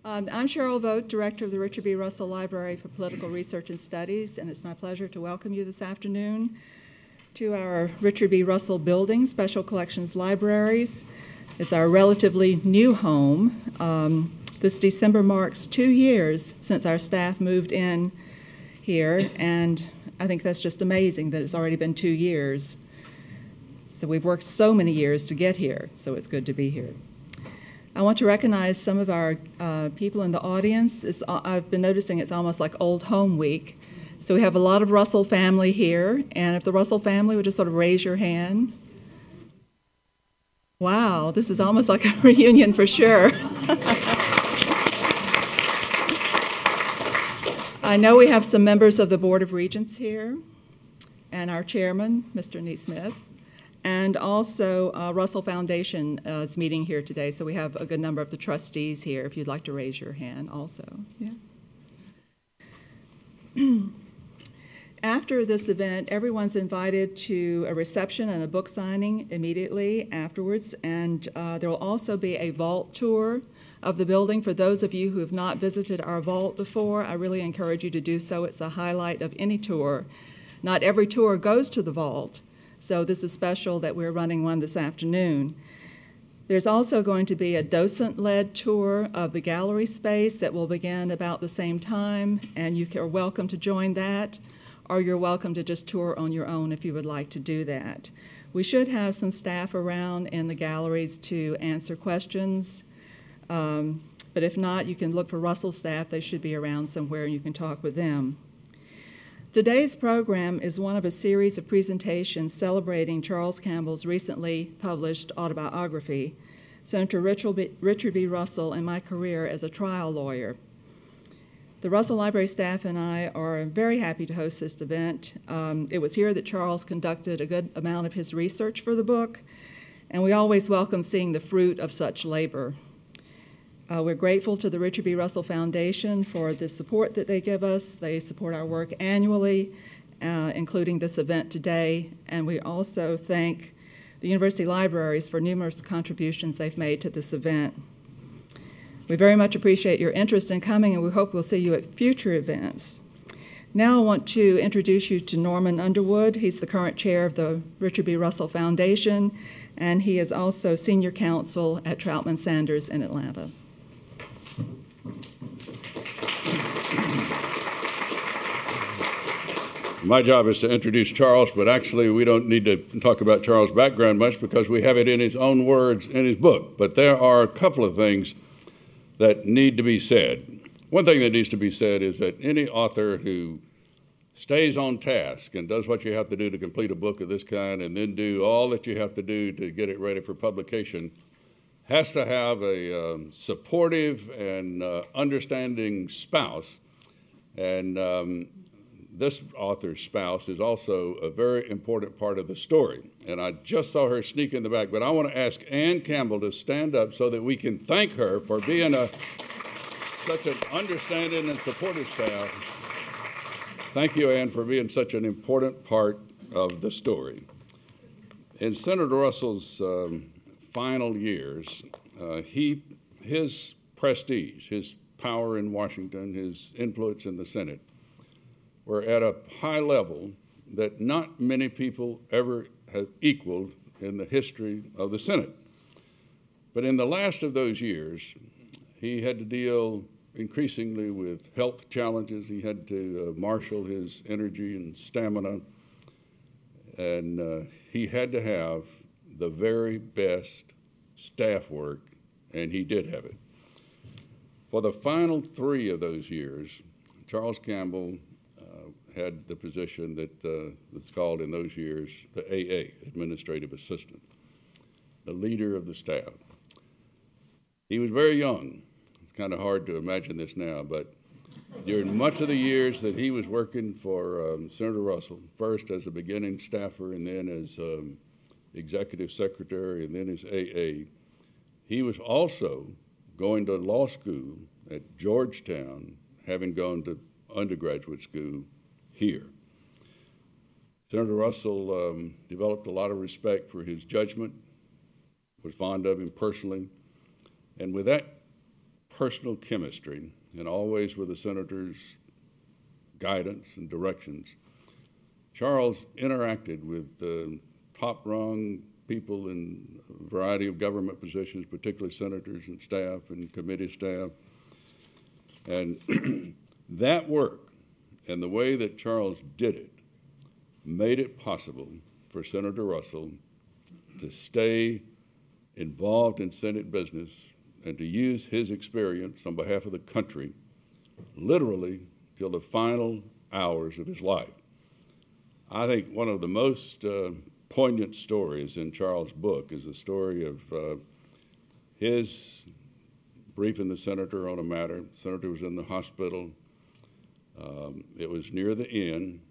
I'm Cheryl Vogt, Director of the Richard B. Russell Library for Political Research and Studies, and it's my pleasure to welcome you this afternoon to our Richard B. Russell Building, Special Collections Libraries. It's our relatively new home. This December marks 2 years since our staff moved in here, and I think that's just amazing that it's already been 2 years. So we've worked so many years to get here, so it's good to be here. I want to recognize some of our people in the audience. I've been noticing it's almost like Old Home Week. So we have a lot of Russell family here, and if the Russell family would just sort of raise your hand. Wow, this is almost like a reunion for sure. I know we have some members of the Board of Regents here, and our chairman, Mr. Neesmith. And also, Russell Foundation is meeting here today, so we have a good number of the trustees here, if you'd like to raise your hand also. Yeah. After this event, everyone's invited to a reception and a book signing immediately afterwards, and there will also be a vault tour of the building. For those of you who have not visited our vault before, I really encourage you to do so. It's a highlight of any tour. Not every tour goes to the vault. So this is special that we're running one this afternoon. There's also going to be a docent-led tour of the gallery space that will begin about the same time, and you are welcome to join that, or you're welcome to just tour on your own if you would like to do that. We should have some staff around in the galleries to answer questions, but if not, you can look for Russell staff. They should be around somewhere, and you can talk with them. Today's program is one of a series of presentations celebrating Charles Campbell's recently published autobiography, Senator Richard B. Russell and My Career as a Trial Lawyer. The Russell Library staff and I are very happy to host this event. It was here that Charles conducted a good amount of his research for the book, and we always welcome seeing the fruit of such labor. We're grateful to the Richard B. Russell Foundation for the support that they give us. They support our work annually, including this event today. And we also thank the university libraries for numerous contributions they've made to this event. We very much appreciate your interest in coming, and we hope we'll see you at future events. Now I want to introduce you to Norman Underwood. He's the current chair of the Richard B. Russell Foundation, and he is also senior counsel at Troutman Sanders in Atlanta. My job is to introduce Charles, but actually we don't need to talk about Charles' background much because we have it in his own words in his book. But there are a couple of things that need to be said. One thing that needs to be said is that any author who stays on task and does what you have to do to complete a book of this kind and then do all that you have to do to get it ready for publication has to have a supportive and understanding spouse. And this author's spouse is also a very important part of the story. And I just saw her sneak in the back, but I want to ask Ann Campbell to stand up so that we can thank her for being such an understanding and supportive staff. Thank you, Ann, for being such an important part of the story. In Senator Russell's final years, his prestige, his power in Washington, his influence in the Senate, were at a high level that not many people ever have equaled in the history of the Senate. But in the last of those years, he had to deal increasingly with health challenges. He had to marshal his energy and stamina, and he had to have the very best staff work, and he did have it. For the final 3 of those years, Charles Campbell had the position that's called in those years the AA, Administrative Assistant, the leader of the staff. He was very young. It's kind of hard to imagine this now, but during much of the years that he was working for Senator Russell, first as a beginning staffer and then as executive secretary and then as AA, he was also going to law school at Georgetown, having gone to undergraduate school here. Senator Russell developed a lot of respect for his judgment, was fond of him personally, and with that personal chemistry, and always with the senator's guidance and directions, Charles interacted with top-rung people in a variety of government positions, particularly senators and staff and committee staff. And that work and the way that Charles did it made it possible for Senator Russell to stay involved in Senate business and to use his experience on behalf of the country literally till the final hours of his life. I think one of the most poignant stories in Charles' book is the story of his briefing the senator on a matter. The senator was in the hospital. It was near the end,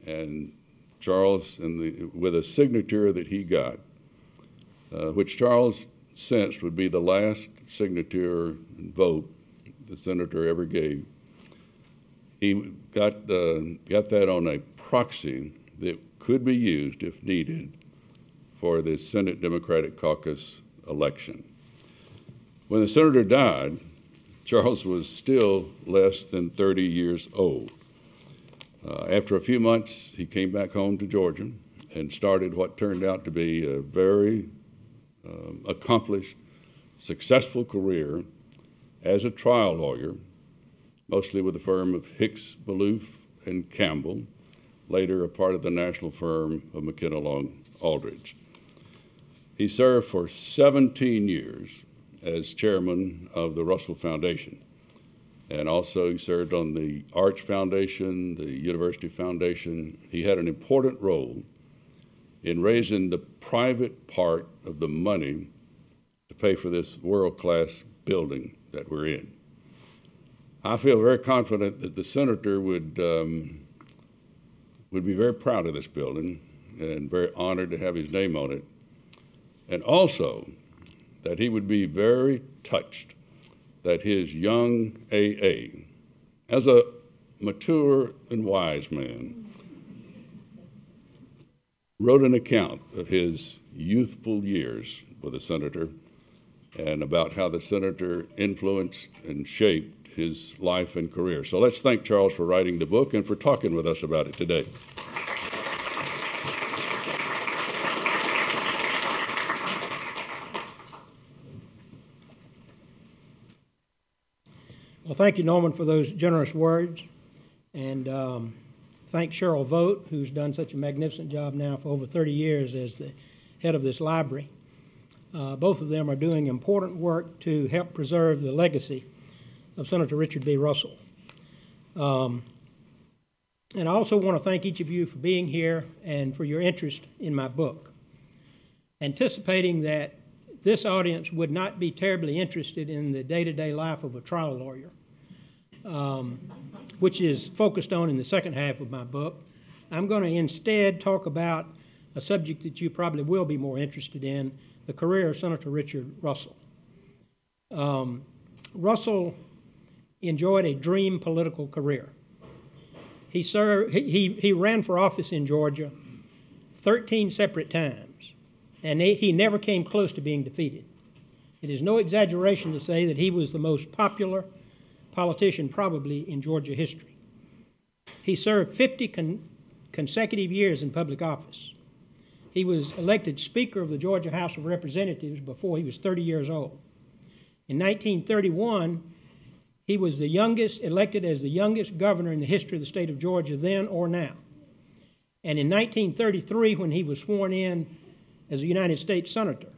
and Charles, with a signature that he got, which Charles sensed would be the last signature and vote the senator ever gave, he got that on a proxy that could be used, if needed, for the Senate Democratic Caucus election. When the senator died, Charles was still less than 30 years old. After a few months, he came back home to Georgia and started what turned out to be a very accomplished, successful career as a trial lawyer, mostly with the firm of Hicks, Maloof, and Campbell, later a part of the national firm of McKenna Long Aldridge. He served for 17 years as chairman of the Russell Foundation, and also he served on the Arch Foundation, the University Foundation. He had an important role in raising the private part of the money to pay for this world-class building that we're in. I feel very confident that the senator would be very proud of this building and very honored to have his name on it, and also that he would be very touched that his young AA, as a mature and wise man, wrote an account of his youthful years with the senator and about how the senator influenced and shaped his life and career. So let's thank Charles for writing the book and for talking with us about it today. Well, thank you, Norman, for those generous words. And thank Cheryl Vogt, who's done such a magnificent job now for over 30 years as the head of this library. Both of them are doing important work to help preserve the legacy of Senator Richard B. Russell. And I also want to thank each of you for being here and for your interest in my book. Anticipating that this audience would not be terribly interested in the day-to-day life of a trial lawyer, which is focused on in the second half of my book, I'm going to instead talk about a subject that you probably will be more interested in, the career of Senator Richard Russell. Russell enjoyed a dream political career. He ran for office in Georgia 13 separate times, and he never came close to being defeated. It is no exaggeration to say that he was the most popular politician probably in Georgia history. He served 50 consecutive years in public office. He was elected Speaker of the Georgia House of Representatives before he was 30 years old. In 1931, he was elected as the youngest governor in the history of the state of Georgia then or now. And in 1933, when he was sworn in as a United States Senator,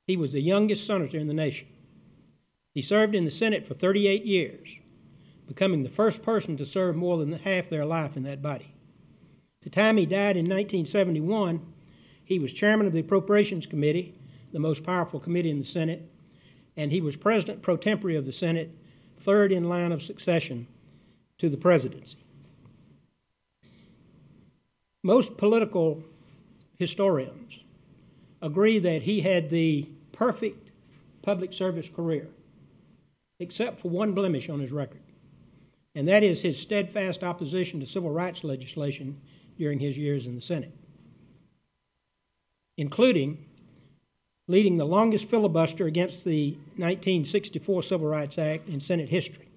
he was the youngest senator in the nation. He served in the Senate for 38 years, becoming the first person to serve more than half their life in that body. At the time he died in 1971, he was chairman of the Appropriations Committee, the most powerful committee in the Senate, and he was president pro tempore of the Senate, third in line of succession to the presidency. Most political historians agree that he had the perfect public service career, except for one blemish on his record, and that is his steadfast opposition to civil rights legislation during his years in the Senate, including leading the longest filibuster against the 1964 Civil Rights Act in Senate history.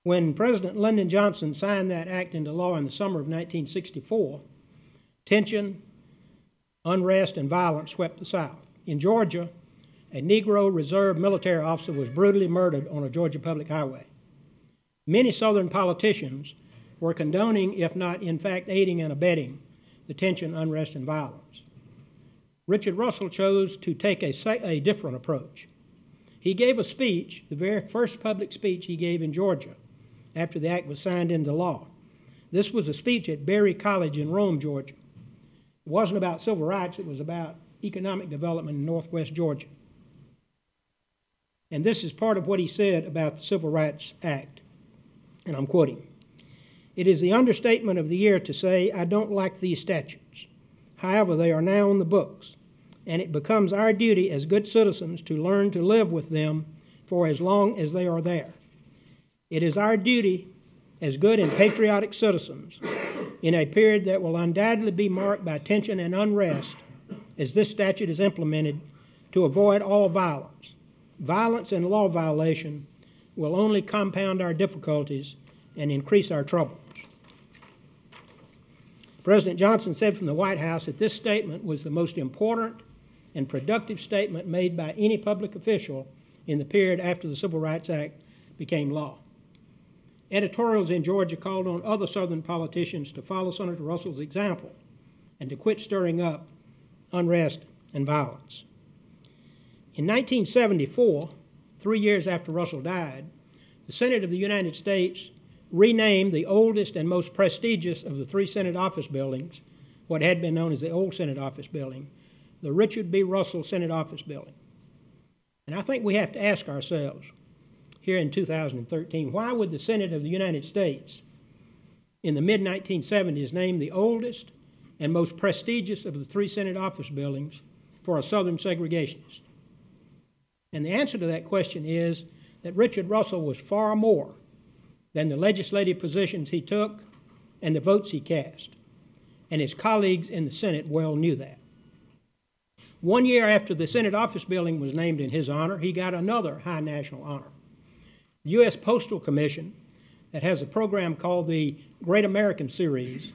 When President Lyndon Johnson signed that act into law in the summer of 1964, tension, unrest, and violence swept the South. In Georgia, a Negro reserve military officer was brutally murdered on a Georgia public highway. Many Southern politicians were condoning, if not in fact aiding and abetting, the tension, unrest, and violence. Richard Russell chose to take a different approach. He gave a speech, the very first public speech he gave in Georgia after the act was signed into law. This was a speech at Berry College in Rome, Georgia. It wasn't about civil rights, it was about economic development in northwest Georgia. And this is part of what he said about the Civil Rights Act, and I'm quoting. "It is the understatement of the year to say, I don't like these statutes. However, they are now on the books, and it becomes our duty as good citizens to learn to live with them for as long as they are there. It is our duty as good and patriotic citizens in a period that will undoubtedly be marked by tension and unrest as this statute is implemented to avoid all violence. Violence and law violation will only compound our difficulties and increase our troubles." President Johnson said from the White House that this statement was the most important and productive statement made by any public official in the period after the Civil Rights Act became law. Editorials in Georgia called on other Southern politicians to follow Senator Russell's example and to quit stirring up unrest and violence. In 1974, 3 years after Russell died, the Senate of the United States renamed the oldest and most prestigious of the three Senate office buildings, what had been known as the old Senate office building, the Richard B. Russell Senate office building. And I think we have to ask ourselves, here in 2013, why would the Senate of the United States in the mid-1970s name the oldest and most prestigious of the three Senate office buildings for a Southern segregationist? And the answer to that question is that Richard Russell was far more than the legislative positions he took and the votes he cast, and his colleagues in the Senate well knew that. 1 year after the Senate office building was named in his honor, he got another high national honor. The U.S. Postal Commission, that has a program called the Great American Series,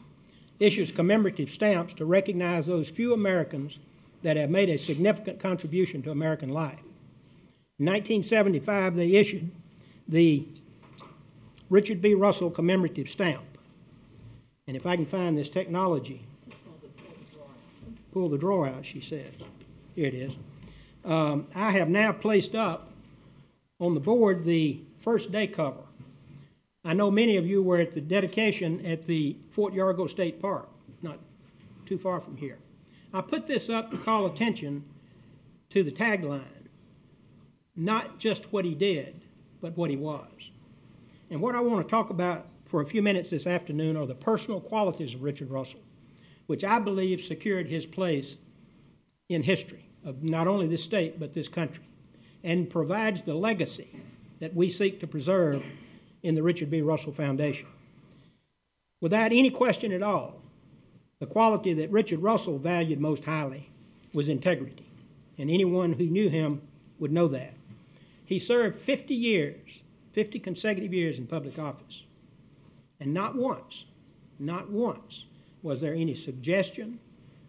issues commemorative stamps to recognize those few Americans that have made a significant contribution to American life. In 1975, they issued the Richard B. Russell commemorative stamp. And if I can find this technology, pull the drawer out, she says. Here it is. I have now placed up on the board the first day cover. I know many of you were at the dedication at the Fort Yargo State Park, not too far from here. I put this up to call attention to the tagline, not just what he did, but what he was. And what I want to talk about for a few minutes this afternoon are the personal qualities of Richard Russell, which I believe secured his place in history of not only this state, but this country, and provides the legacy that we seek to preserve in the Richard B. Russell Foundation. Without any question at all, the quality that Richard Russell valued most highly was integrity, and anyone who knew him would know that. He served 50 years, 50 consecutive years in public office, and not once was there any suggestion,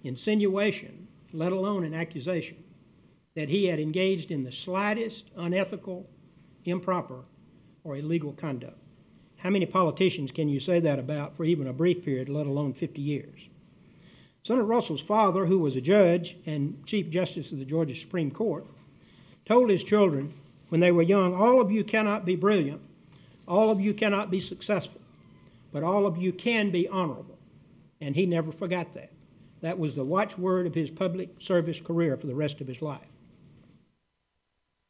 insinuation, let alone an accusation, that he had engaged in the slightest unethical, improper, or illegal conduct. How many politicians can you say that about for even a brief period, let alone 50 years? Senator Russell's father, who was a judge and Chief Justice of the Georgia Supreme Court, told his children when they were young, all of you cannot be brilliant, all of you cannot be successful, but all of you can be honorable. And he never forgot that. That was the watchword of his public service career for the rest of his life.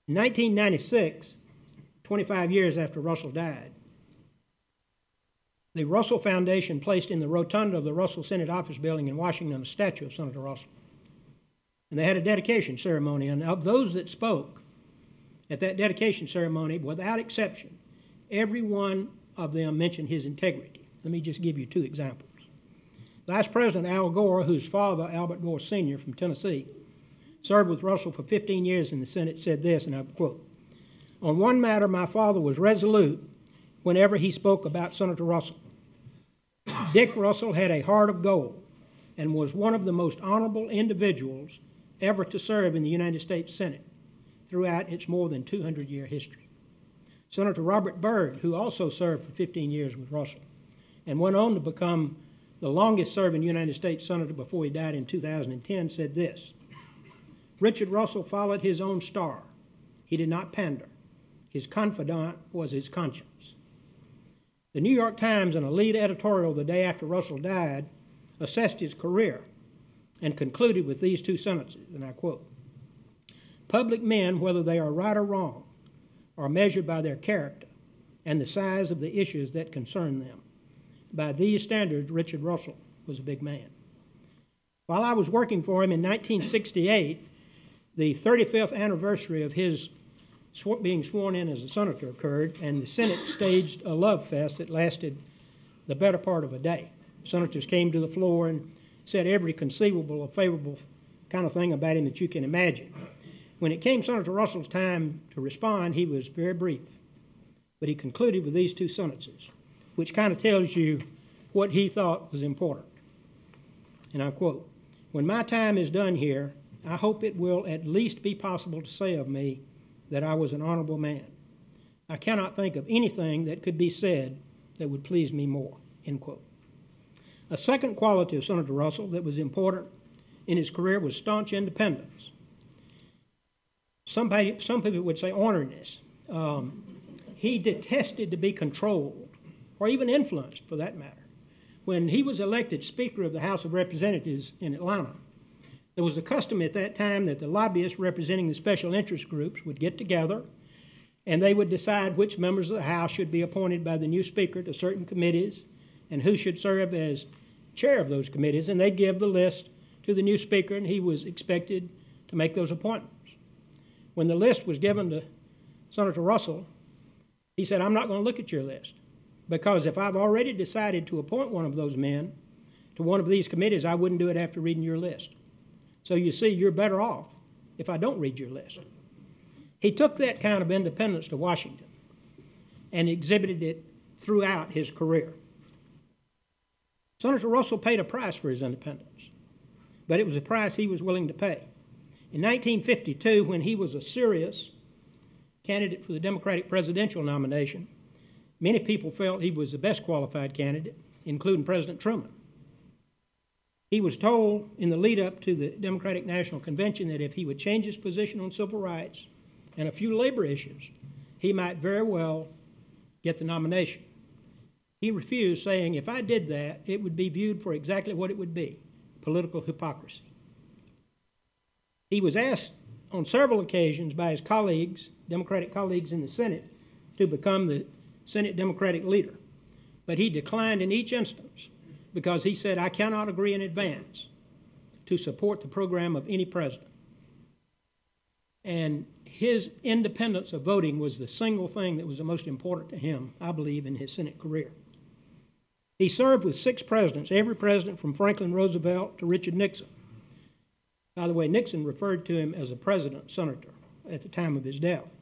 In 1996, 25 years after Russell died, the Russell Foundation placed in the rotunda of the Russell Senate office building in Washington a statue of Senator Russell. And they had a dedication ceremony, and of those that spoke at that dedication ceremony, without exception, every one of them mentioned his integrity. Let me just give you two examples. Vice President Al Gore, whose father, Albert Gore Sr. from Tennessee, served with Russell for 15 years in the Senate, said this, and I quote, "On one matter, my father was resolute whenever he spoke about Senator Russell. Dick Russell had a heart of gold and was one of the most honorable individuals ever to serve in the United States Senate throughout its more than 200-year history." Senator Robert Byrd, who also served for 15 years with Russell and went on to become the longest-serving United States Senator before he died in 2010, said this, "Richard Russell followed his own star. He did not pander. His confidant was his conscience." The New York Times, in a lead editorial the day after Russell died, assessed his career and concluded with these two sentences, and I quote, "Public men, whether they are right or wrong, are measured by their character and the size of the issues that concern them. By these standards, Richard Russell was a big man." While I was working for him in 1968, the 35th anniversary of his being sworn in as a senator occurred, and the Senate staged a love fest that lasted the better part of a day. Senators came to the floor and said every conceivable or favorable kind of thing about him that you can imagine. When it came Senator Russell's time to respond, he was very brief, but he concluded with these two sentences, which kind of tells you what he thought was important. And I quote, "When my time is done here, I hope it will at least be possible to say of me that I was an honorable man. I cannot think of anything that could be said that would please me more," end quote. A second quality of Senator Russell that was important in his career was staunch independence. Some people would say orneriness. He detested to be controlled, or even influenced for that matter. When he was elected Speaker of the House of Representatives in Atlanta, there was a custom at that time that the lobbyists representing the special interest groups would get together and they would decide which members of the House should be appointed by the new Speaker to certain committees and who should serve as chair of those committees, and they'd give the list to the new Speaker, and he was expected to make those appointments. When the list was given to Senator Russell, he said, "I'm not going to look at your list, because if I've already decided to appoint one of those men to one of these committees, I wouldn't do it after reading your list. So you see, you're better off if I don't read your list." He took that kind of independence to Washington and exhibited it throughout his career. Senator Russell paid a price for his independence, but it was a price he was willing to pay. In 1952, when he was a serious candidate for the Democratic presidential nomination, many people felt he was the best qualified candidate, including President Truman. He was told in the lead-up to the Democratic National Convention that if he would change his position on civil rights and a few labor issues, he might very well get the nomination. He refused, saying, "If I did that, it would be viewed for exactly what it would be, political hypocrisy." He was asked on several occasions by his colleagues, Democratic colleagues in the Senate, to become the Senate Democratic leader, but he declined in each instance because he said, "I cannot agree in advance to support the program of any president." And his independence of voting was the single thing that was the most important to him, I believe, in his Senate career. He served with 6 presidents, every president from Franklin Roosevelt to Richard Nixon. By the way, Nixon referred to him as a president senator at the time of his death.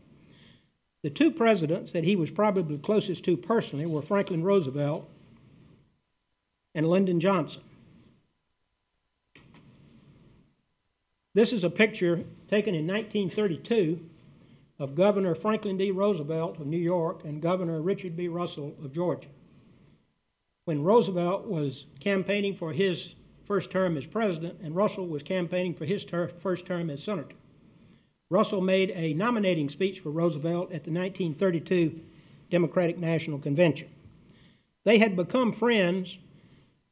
The 2 presidents that he was probably closest to personally were Franklin Roosevelt and Lyndon Johnson. This is a picture taken in 1932 of Governor Franklin D. Roosevelt of New York and Governor Richard B. Russell of Georgia. When Roosevelt was campaigning for his first term as president and Russell was campaigning for his first term as senator, Russell made a nominating speech for Roosevelt at the 1932 Democratic National Convention. They had become friends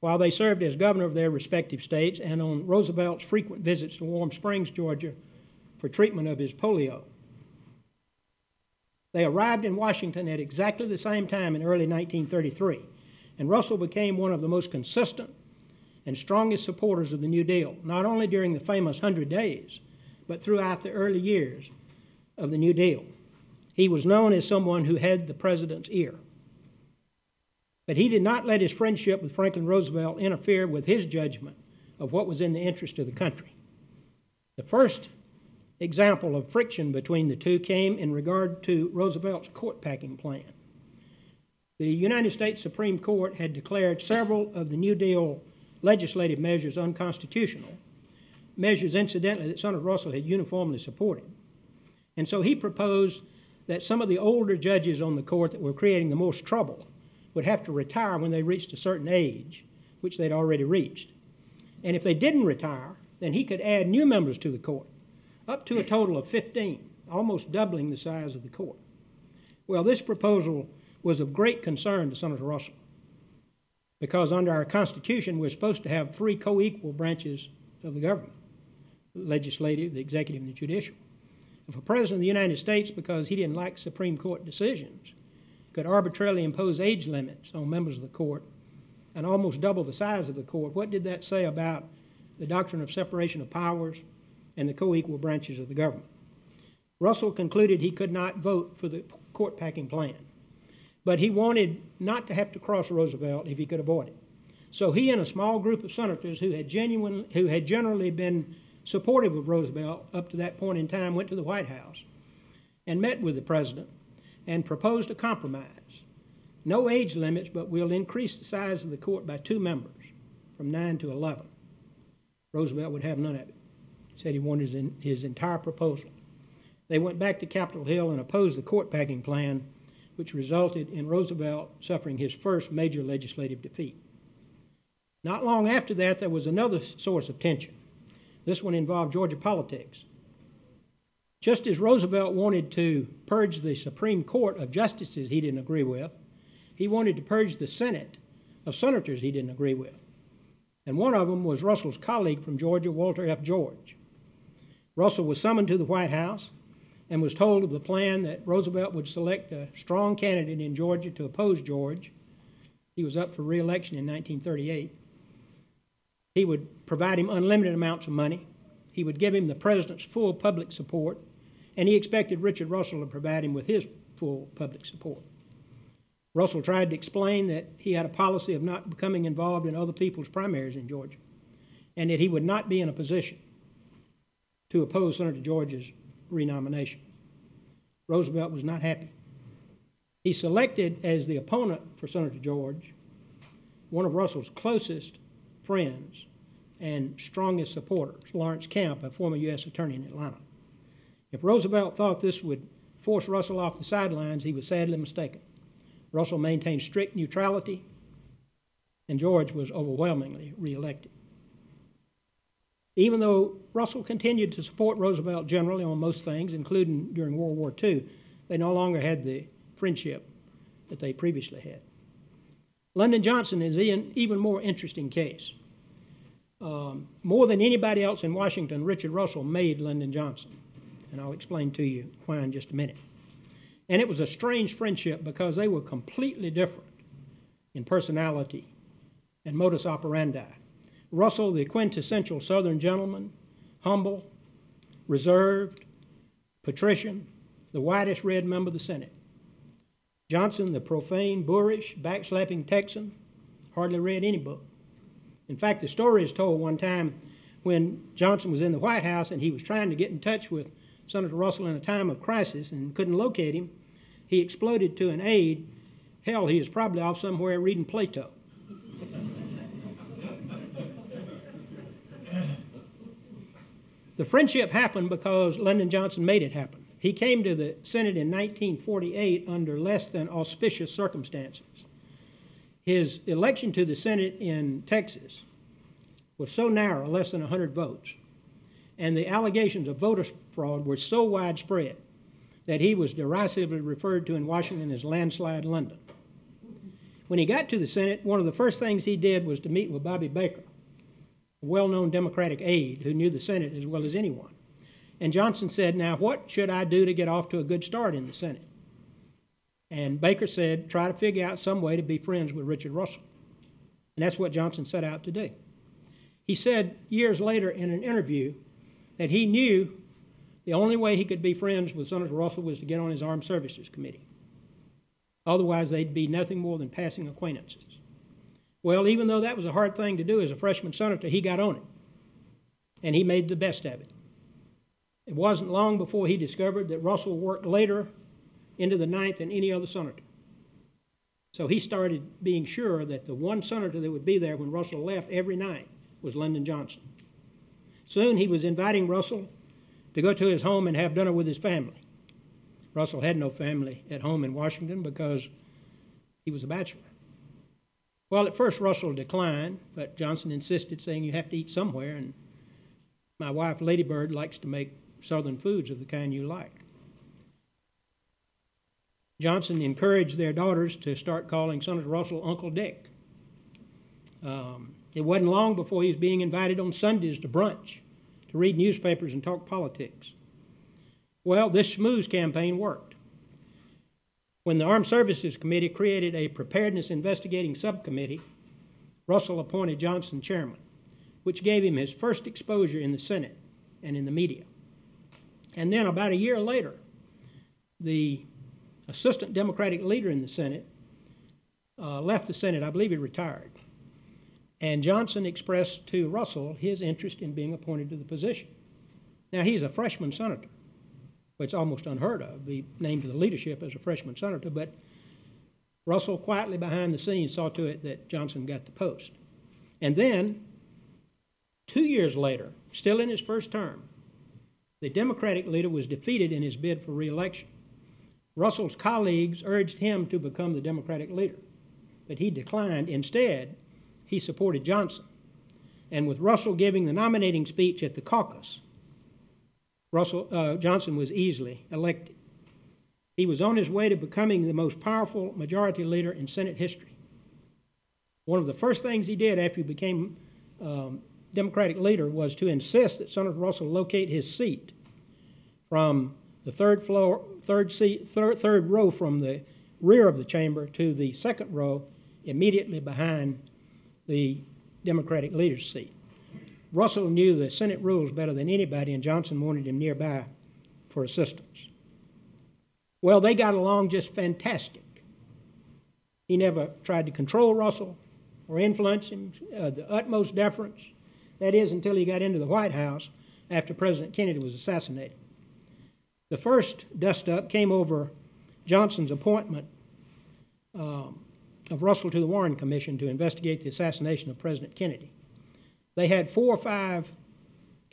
while they served as governor of their respective states and on Roosevelt's frequent visits to Warm Springs, Georgia, for treatment of his polio. They arrived in Washington at exactly the same time in early 1933, and Russell became one of the most consistent and strongest supporters of the New Deal, not only during the famous 100 days, but throughout the early years of the New Deal. He was known as someone who had the president's ear. But he did not let his friendship with Franklin Roosevelt interfere with his judgment of what was in the interest of the country. The first example of friction between the two came in regard to Roosevelt's court-packing plan. The United States Supreme Court had declared several of the New Deal legislative measures unconstitutional, measures, incidentally, that Senator Russell had uniformly supported. And so he proposed that some of the older judges on the court that were creating the most trouble would have to retire when they reached a certain age, which they'd already reached. And if they didn't retire, then he could add new members to the court, up to a total of 15, almost doubling the size of the court. Well, this proposal was of great concern to Senator Russell, because under our Constitution, we're supposed to have 3 co-equal branches of the government: the legislative, the executive, and the judicial. If a president of the United States, because he didn't like Supreme Court decisions, could arbitrarily impose age limits on members of the court and almost double the size of the court, what did that say about the doctrine of separation of powers and the co-equal branches of the government? Russell concluded he could not vote for the court-packing plan, but he wanted not to have to cross Roosevelt if he could avoid it. So he and a small group of senators who had generally been supportive of Roosevelt up to that point in time went to the White House and met with the president and proposed a compromise. No age limits, but we'll increase the size of the court by 2 members, from 9 to 11. Roosevelt would have none of it. He said he wanted his entire proposal. They went back to Capitol Hill and opposed the court-packing plan, which resulted in Roosevelt suffering his first major legislative defeat. Not long after that, there was another source of tension. This one involved Georgia politics. Just as Roosevelt wanted to purge the Supreme Court of justices he didn't agree with, he wanted to purge the Senate of senators he didn't agree with. And one of them was Russell's colleague from Georgia, Walter F. George. Russell was summoned to the White House and was told of the plan that Roosevelt would select a strong candidate in Georgia to oppose George. He was up for re-election in 1938. He would provide him unlimited amounts of money. He would give him the president's full public support, and he expected Richard Russell to provide him with his full public support. Russell tried to explain that he had a policy of not becoming involved in other people's primaries in Georgia, and that he would not be in a position to oppose Senator George's renomination. Roosevelt was not happy. He selected as the opponent for Senator George one of Russell's closest friends and strongest supporters, Lawrence Camp, a former U.S. attorney in Atlanta. If Roosevelt thought this would force Russell off the sidelines, he was sadly mistaken. Russell maintained strict neutrality, and George was overwhelmingly reelected. Even though Russell continued to support Roosevelt generally on most things, including during World War II, they no longer had the friendship that they previously had. Lyndon Johnson is an even more interesting case. More than anybody else in Washington, Richard Russell made Lyndon Johnson, and I'll explain to you why in just a minute. And it was a strange friendship because they were completely different in personality and modus operandi. Russell, the quintessential Southern gentleman, humble, reserved, patrician, the whitest red member of the Senate. Johnson, the profane, boorish, backslapping Texan, hardly read any book. In fact, the story is told one time when Johnson was in the White House and he was trying to get in touch with Senator Russell in a time of crisis and couldn't locate him. He exploded to an aide, hell, he was probably off somewhere reading Plato. The friendship happened because Lyndon Johnson made it happen. He came to the Senate in 1948 under less than auspicious circumstances. His election to the Senate in Texas was so narrow, less than 100 votes, and the allegations of voter fraud were so widespread that he was derisively referred to in Washington as Landslide Lyndon. When he got to the Senate, one of the first things he did was to meet with Bobby Baker, a well-known Democratic aide who knew the Senate as well as anyone. And Johnson said, now what should I do to get off to a good start in the Senate? And Baker said, try to figure out some way to be friends with Richard Russell. And that's what Johnson set out to do. He said years later in an interview that he knew the only way he could be friends with Senator Russell was to get on his Armed Services Committee. Otherwise, they'd be nothing more than passing acquaintances. Well, even though that was a hard thing to do as a freshman senator, he got on it, and he made the best of it. It wasn't long before he discovered that Russell worked later into the ninth than any other senator. So he started being sure that the one senator that would be there when Russell left every night was Lyndon Johnson. Soon he was inviting Russell to go to his home and have dinner with his family. Russell had no family at home in Washington because he was a bachelor. Well, at first Russell declined, but Johnson insisted, saying you have to eat somewhere, and my wife, Lady Bird, likes to make Southern foods of the kind you like. Johnson encouraged their daughters to start calling Senator Russell Uncle Dick. It wasn't long before he was being invited on Sundays to brunch, to read newspapers and talk politics. Well, this schmooze campaign worked. When the Armed Services Committee created a preparedness investigating subcommittee, Russell appointed Johnson chairman, which gave him his first exposure in the Senate and in the media. And then about a year later, the assistant Democratic leader in the Senate left the Senate. I believe he retired. And Johnson expressed to Russell his interest in being appointed to the position. Now, he's a freshman senator. It's almost unheard of, be named to the leadership as a freshman senator, but Russell quietly behind the scenes saw to it that Johnson got the post. And then, 2 years later, still in his first term, the Democratic leader was defeated in his bid for re-election. Russell's colleagues urged him to become the Democratic leader, but he declined. Instead, he supported Johnson. And with Russell giving the nominating speech at the caucus, Johnson was easily elected. He was on his way to becoming the most powerful majority leader in Senate history. One of the first things he did after he became Democratic leader was to insist that Senator Russell locate his seat from the third row from the rear of the chamber to the second row immediately behind the Democratic leader's seat. Russell knew the Senate rules better than anybody, and Johnson wanted him nearby for assistance. Well, they got along just fantastic. He never tried to control Russell or influence him, the utmost deference. That is, until he got into the White House after President Kennedy was assassinated. The first dust-up came over Johnson's appointment of Russell to the Warren Commission to investigate the assassination of President Kennedy. They had 4 or 5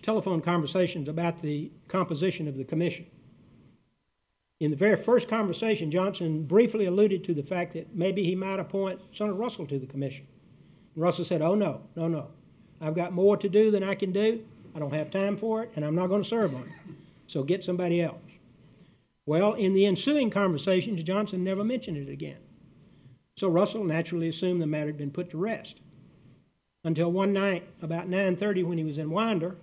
telephone conversations about the composition of the commission. In the very first conversation, Johnson briefly alluded to the fact that maybe he might appoint Senator Russell to the commission. And Russell said, oh, no. I've got more to do than I can do. I don't have time for it, and I'm not going to serve on it. So get somebody else. Well, in the ensuing conversations, Johnson never mentioned it again. So Russell naturally assumed the matter had been put to rest. Until one night, about 9:30, when he was in Winder,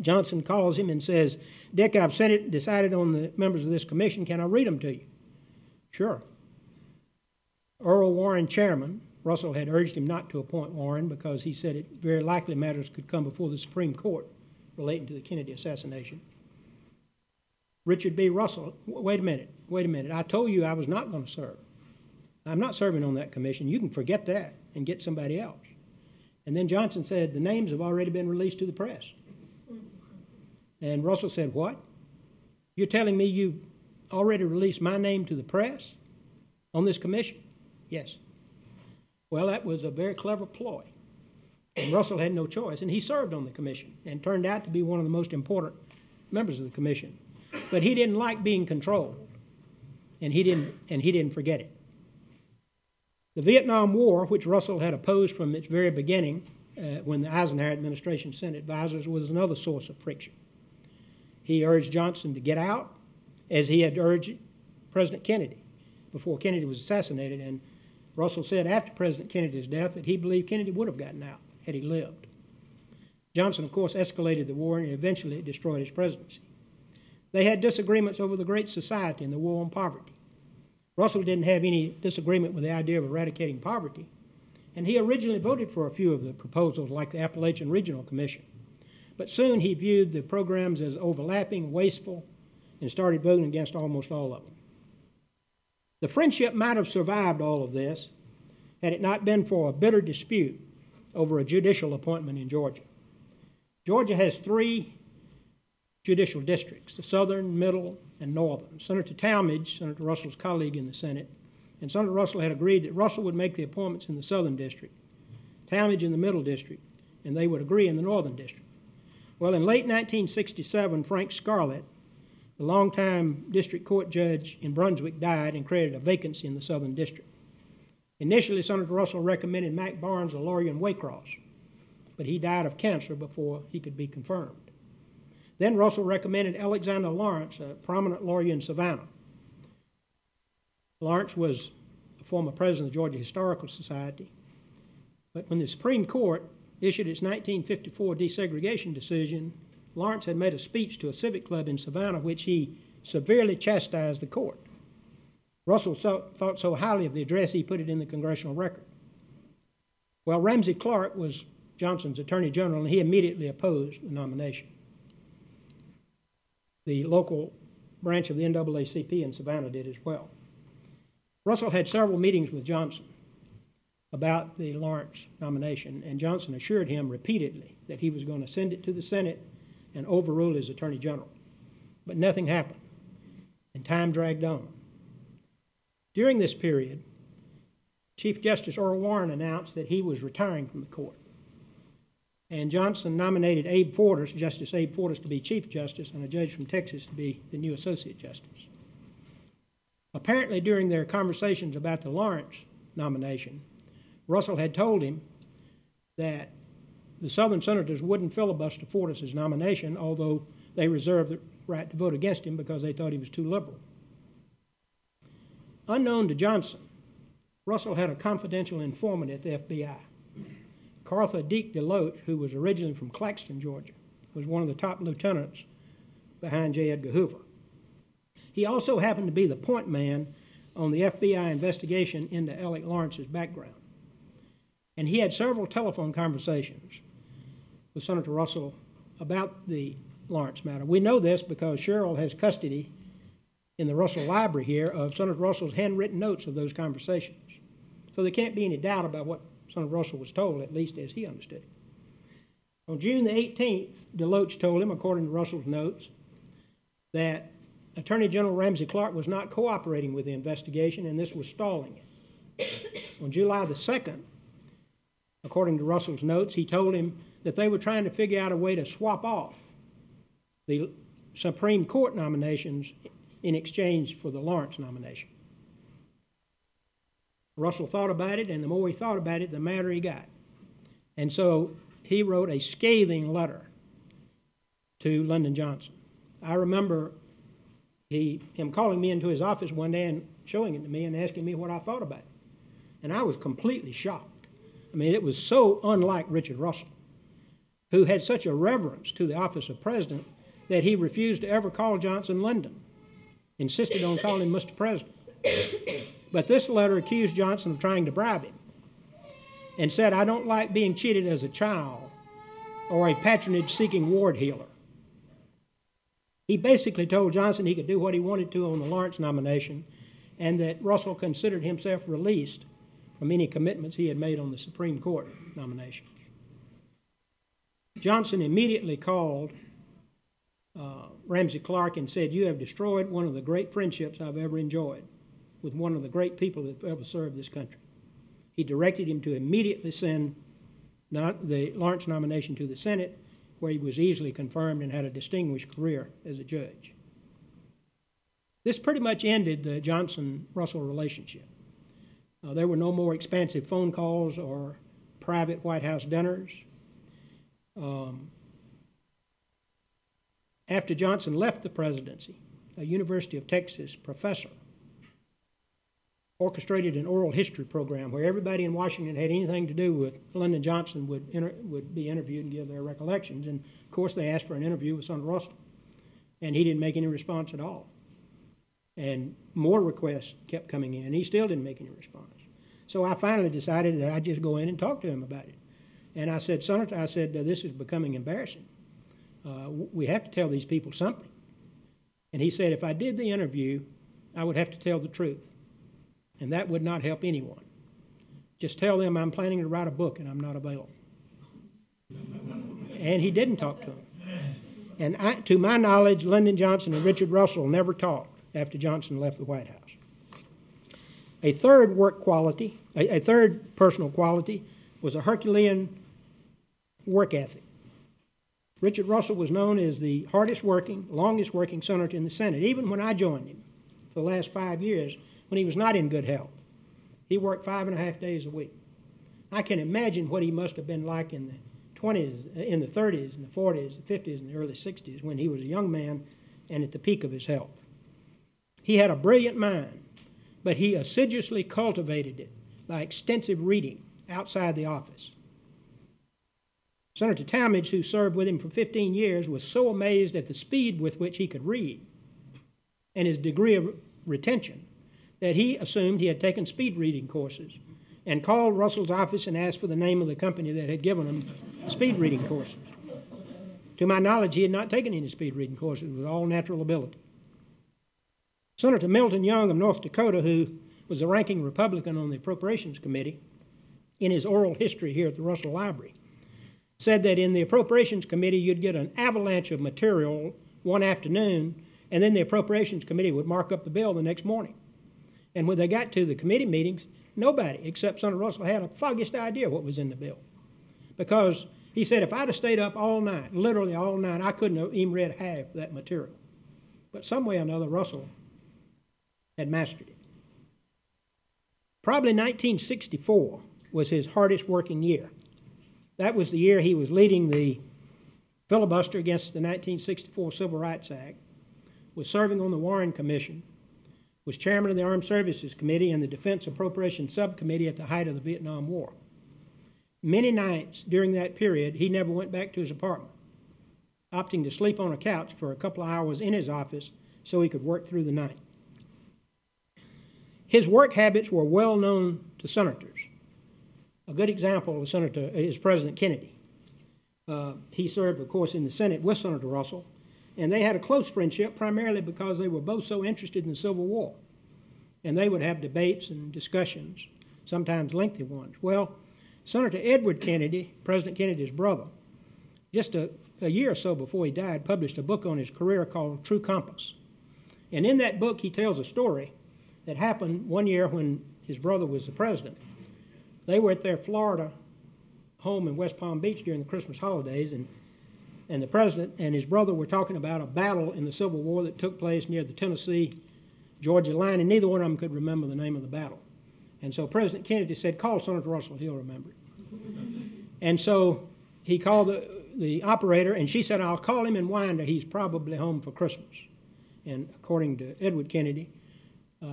Johnson calls him and says, Dick, I've decided on the members of this commission. Can I read them to you? Sure. Earl Warren chairman. Russell had urged him not to appoint Warren because he said it very likely matters could come before the Supreme Court relating to the Kennedy assassination. Richard B. Russell, wait a minute. I told you I was not going to serve. I'm not serving on that commission. You can forget that and get somebody else. And then Johnson said, the names have already been released to the press. And Russell said, what? You're telling me you already released my name to the press on this commission? Yes. Well, that was a very clever ploy. And Russell had no choice, and he served on the commission and turned out to be one of the most important members of the commission. But he didn't like being controlled, and he didn't forget it. The Vietnam War, which Russell had opposed from its very beginning when the Eisenhower administration sent advisors, was another source of friction. He urged Johnson to get out, as he had urged President Kennedy before Kennedy was assassinated. And Russell said after President Kennedy's death that he believed Kennedy would have gotten out had he lived. Johnson, of course, escalated the war, and eventually destroyed his presidency. They had disagreements over the Great Society and the war on poverty. Russell didn't have any disagreement with the idea of eradicating poverty, and he originally voted for a few of the proposals, like the Appalachian Regional Commission. But soon he viewed the programs as overlapping, wasteful, and started voting against almost all of them. The friendship might have survived all of this had it not been for a bitter dispute over a judicial appointment in Georgia. Georgia has 3 judicial districts, the southern, middle, and northern. Senator Talmadge, Senator Russell's colleague in the Senate, and Senator Russell had agreed that Russell would make the appointments in the southern district, Talmadge in the middle district, and they would agree in the northern district. Well, in late 1967, Frank Scarlett, the longtime district court judge in Brunswick, died and created a vacancy in the southern district. Initially, Senator Russell recommended Mac Barnes, a lawyer in Waycross, but he died of cancer before he could be confirmed. Then Russell recommended Alexander Lawrence, a prominent lawyer in Savannah. Lawrence was a former president of the Georgia Historical Society, but when the Supreme Court issued its 1954 desegregation decision, Lawrence had made a speech to a civic club in Savannah which he severely chastised the court. Russell thought so highly of the address he put it in the congressional record. Well, Ramsey Clark was Johnson's attorney general, and he immediately opposed the nomination. The local branch of the NAACP in Savannah did as well. Russell had several meetings with Johnson about the Lawrence nomination, and Johnson assured him repeatedly that he was going to send it to the Senate and overrule his attorney general. But nothing happened, and time dragged on. During this period, Chief Justice Earl Warren announced that he was retiring from the court, and Johnson nominated Abe Fortas, Justice Abe Fortas, to be Chief Justice, and a judge from Texas to be the new Associate Justice. Apparently, during their conversations about the Lawrence nomination, Russell had told him that the Southern senators wouldn't filibuster Fortas' nomination, although they reserved the right to vote against him because they thought he was too liberal. Unknown to Johnson, Russell had a confidential informant at the FBI. Cartha Deke DeLoach, who was originally from Claxton, Georgia, was one of the top lieutenants behind J. Edgar Hoover. He also happened to be the point man on the FBI investigation into Alec Lawrence's background. And he had several telephone conversations with Senator Russell about the Lawrence matter. We know this because Cheryl has custody in the Russell Library here of Senator Russell's handwritten notes of those conversations. So there can't be any doubt about what Senator Russell was told, at least as he understood it. On June the 18th, DeLoach told him, according to Russell's notes, that Attorney General Ramsey Clark was not cooperating with the investigation and this was stalling it. On July the 2nd, according to Russell's notes, he told him that they were trying to figure out a way to swap off the Supreme Court nominations in exchange for the Lawrence nomination. Russell thought about it, and the more he thought about it, the madder he got. And so he wrote a scathing letter to Lyndon Johnson. I remember him calling me into his office one day and showing it to me and asking me what I thought about it. And I was completely shocked. I mean, it was so unlike Richard Russell, who had such a reverence to the office of president that he refused to ever call Johnson Lyndon, insisted on calling him Mr. President. But this letter accused Johnson of trying to bribe him and said, "I don't like being cheated as a child or a patronage-seeking ward healer." He basically told Johnson he could do what he wanted to on the Lawrence nomination and that Russell considered himself released from any commitments he had made on the Supreme Court nominations. Johnson immediately called Ramsey Clark and said, "You have destroyed one of the great friendships I've ever enjoyed with one of the great people that have ever served this country." He directed him to immediately send the Lawrence nomination to the Senate, where he was easily confirmed and had a distinguished career as a judge. This pretty much ended the Johnson-Russell relationship. There were no more expansive phone calls or private White House dinners. After Johnson left the presidency, a University of Texas professor orchestrated an oral history program where everybody in Washington had anything to do with Lyndon Johnson would be interviewed and give their recollections. And, of course, they asked for an interview with Senator Russell, and he didn't make any response at all. And more requests kept coming in. He still didn't make any response. So I finally decided that I'd just go in and talk to him about it. And I said, "Senator," I said, "this is becoming embarrassing. We have to tell these people something." And he said, "If I did the interview, I would have to tell the truth. and that would not help anyone. Just tell them I'm planning to write a book and I'm not available. And he didn't talk to them. And to my knowledge, Lyndon Johnson and Richard Russell never talked after Johnson left the White House. A third personal quality was a Herculean work ethic. Richard Russell was known as the hardest working, longest working senator in the Senate, even when I joined him for the last 5 years when he was not in good health. He worked 5.5 days a week. I can imagine what he must have been like in the 20s, in the 30s, and the 40s, the 50s, and the early 60s when he was a young man and at the peak of his health. He had a brilliant mind, but he assiduously cultivated it by extensive reading outside the office. Senator Talmadge, who served with him for 15 years, was so amazed at the speed with which he could read and his degree of retention that he assumed he had taken speed reading courses and called Russell's office and asked for the name of the company that had given him the speed reading courses. To my knowledge, he had not taken any speed reading courses. It was all natural ability. Senator Milton Young of North Dakota, who was the ranking Republican on the Appropriations Committee, in his oral history here at the Russell Library, said that in the Appropriations Committee you'd get an avalanche of material one afternoon, and then the Appropriations Committee would mark up the bill the next morning. And when they got to the committee meetings, nobody except Senator Russell had a foggiest idea what was in the bill. Because he said, if I'd have stayed up all night, literally all night, I couldn't have even read half that material. But some way or another, Russell had mastered it. Probably 1964 was his hardest working year. That was the year he was leading the filibuster against the 1964 Civil Rights Act, was serving on the Warren Commission, was chairman of the Armed Services Committee and the Defense Appropriations Subcommittee at the height of the Vietnam War. Many nights during that period, he never went back to his apartment, opting to sleep on a couch for a couple of hours in his office so he could work through the night. His work habits were well known to senators. A good example of Senator is President Kennedy. He served, of course, in the Senate with Senator Russell, and they had a close friendship primarily because they were both so interested in the Civil War. And they would have debates and discussions, sometimes lengthy ones. Well, Senator Edward Kennedy, President Kennedy's brother, just a year or so before he died, published a book on his career called True Compass. And in that book, he tells a story that happened one year when his brother was the president. They were at their Florida home in West Palm Beach during the Christmas holidays, and the president and his brother were talking about a battle in the Civil War that took place near the Tennessee-Georgia line, and neither one of them could remember the name of the battle. And so President Kennedy said, call Senator Russell, he'll remember it. And so he called the operator, and she said, I'll call him in Winder, he's probably home for Christmas. And according to Edward Kennedy,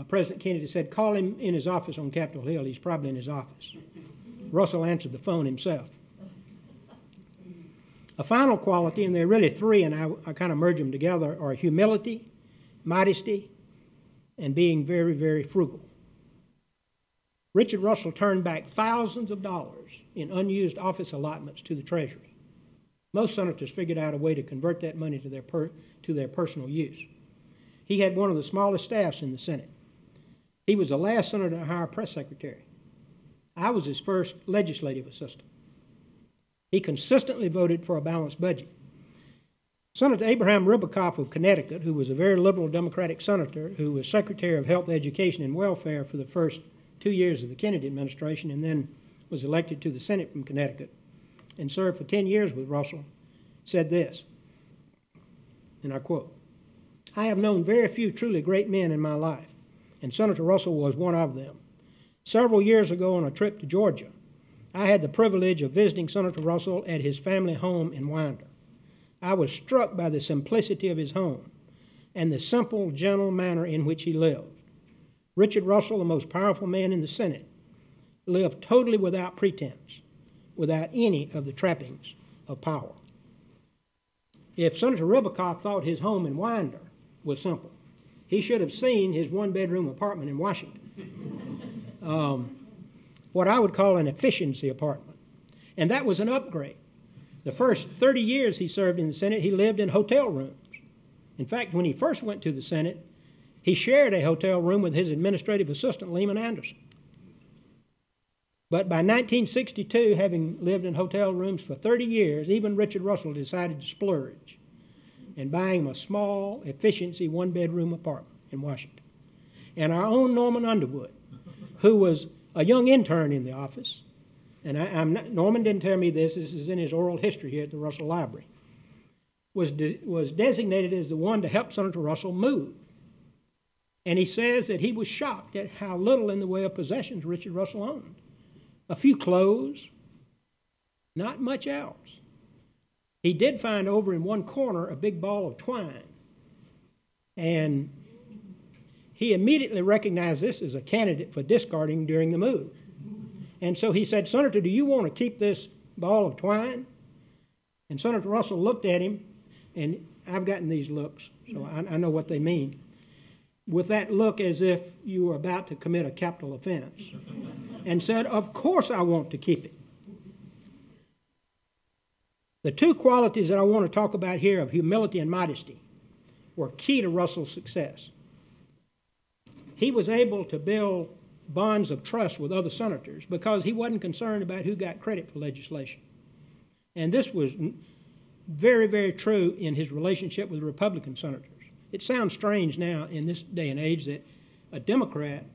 President Kennedy said, call him in his office on Capitol Hill, he's probably in his office. Russell answered the phone himself. A final quality, and there are really three, and I kind of merge them together, are humility, modesty, and being very, very frugal. Richard Russell turned back thousands of dollars in unused office allotments to the Treasury. Most senators figured out a way to convert that money to their personal use. He had one of the smallest staffs in the Senate. He was the last senator to hire a press secretary. I was his first legislative assistant. He consistently voted for a balanced budget. Senator Abraham Ribicoff of Connecticut, who was a very liberal Democratic senator, who was Secretary of Health, Education, and Welfare for the first 2 years of the Kennedy administration and then was elected to the Senate from Connecticut and served for 10 years with Russell, said this, and I quote, I have known very few truly great men in my life, and Senator Russell was one of them. Several years ago on a trip to Georgia, I had the privilege of visiting Senator Russell at his family home in Winder. I was struck by the simplicity of his home and the simple, gentle manner in which he lived. Richard Russell, the most powerful man in the Senate, lived totally without pretense, without any of the trappings of power. If Senator Ribicoff thought his home in Winder was simple, he should have seen his one-bedroom apartment in Washington. What I would call an efficiency apartment. And that was an upgrade. The first 30 years he served in the Senate, he lived in hotel rooms. In fact, when he first went to the Senate, He shared a hotel room with his administrative assistant, Lehman Anderson. But by 1962, having lived in hotel rooms for 30 years, even Richard Russell decided to splurge in buying him a small, efficiency, one-bedroom apartment in Washington. And our own Norman Underwood, who was a young intern in the office, and Norman didn't tell me this is in his oral history here at the Russell Library, was designated as the one to help Senator Russell move. And he says that he was shocked at how little in the way of possessions Richard Russell owned. A few clothes, not much else. He did find over in one corner a big ball of twine. And he immediately recognized this as a candidate for discarding during the move. And so he said, "Senator, do you want to keep this ball of twine?" And Senator Russell looked at him, and I've gotten these looks, so I know what they mean, with that look as if you were about to commit a capital offense, and said, "Of course I want to keep it." The two qualities that I want to talk about here of humility and modesty were key to Russell's success. He was able to build bonds of trust with other senators because he wasn't concerned about who got credit for legislation. And this was very, very true in his relationship with Republican senators. It sounds strange now in this day and age that a Democrat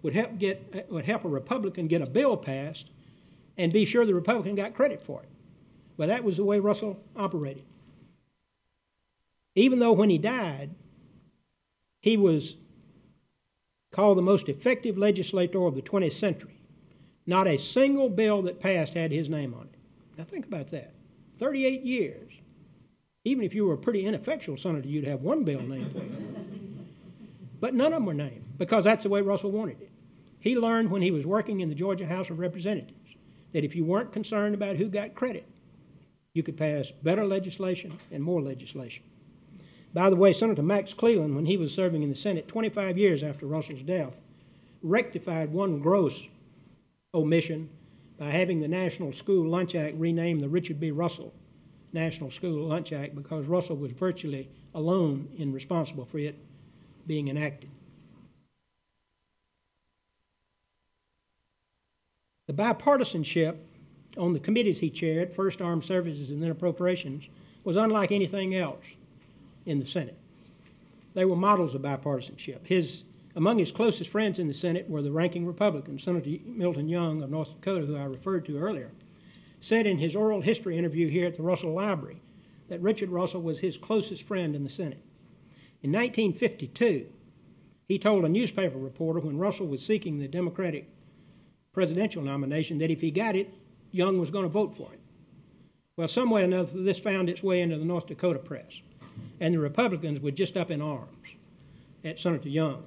would help a Republican get a bill passed and be sure the Republican got credit for it. But that was the way Russell operated. Even though when he died, he was called the most effective legislator of the 20th century. Not a single bill that passed had his name on it. Now think about that. 38 years. Even if you were a pretty ineffectual senator, you'd have one bill named for you. But none of them were named because that's the way Russell wanted it. He learned when he was working in the Georgia House of Representatives that if you weren't concerned about who got credit, you could pass better legislation and more legislation. By the way, Senator Max Cleland, when he was serving in the Senate 25 years after Russell's death, rectified one gross omission by having the National School Lunch Act renamed the Richard B. Russell National School Lunch Act because Russell was virtually alone and responsible for it being enacted. The bipartisanship on the committees he chaired, first Armed Services and then Appropriations, was unlike anything else in the Senate. They were models of bipartisanship. Among his closest friends in the Senate were the ranking Republican, Senator Milton Young of North Dakota, who I referred to earlier, said in his oral history interview here at the Russell Library that Richard Russell was his closest friend in the Senate. In 1952, he told a newspaper reporter when Russell was seeking the Democratic presidential nomination that if he got it, Young was going to vote for it. Well, some way or another, this found its way into the North Dakota press, and the Republicans were just up in arms at Senator Young.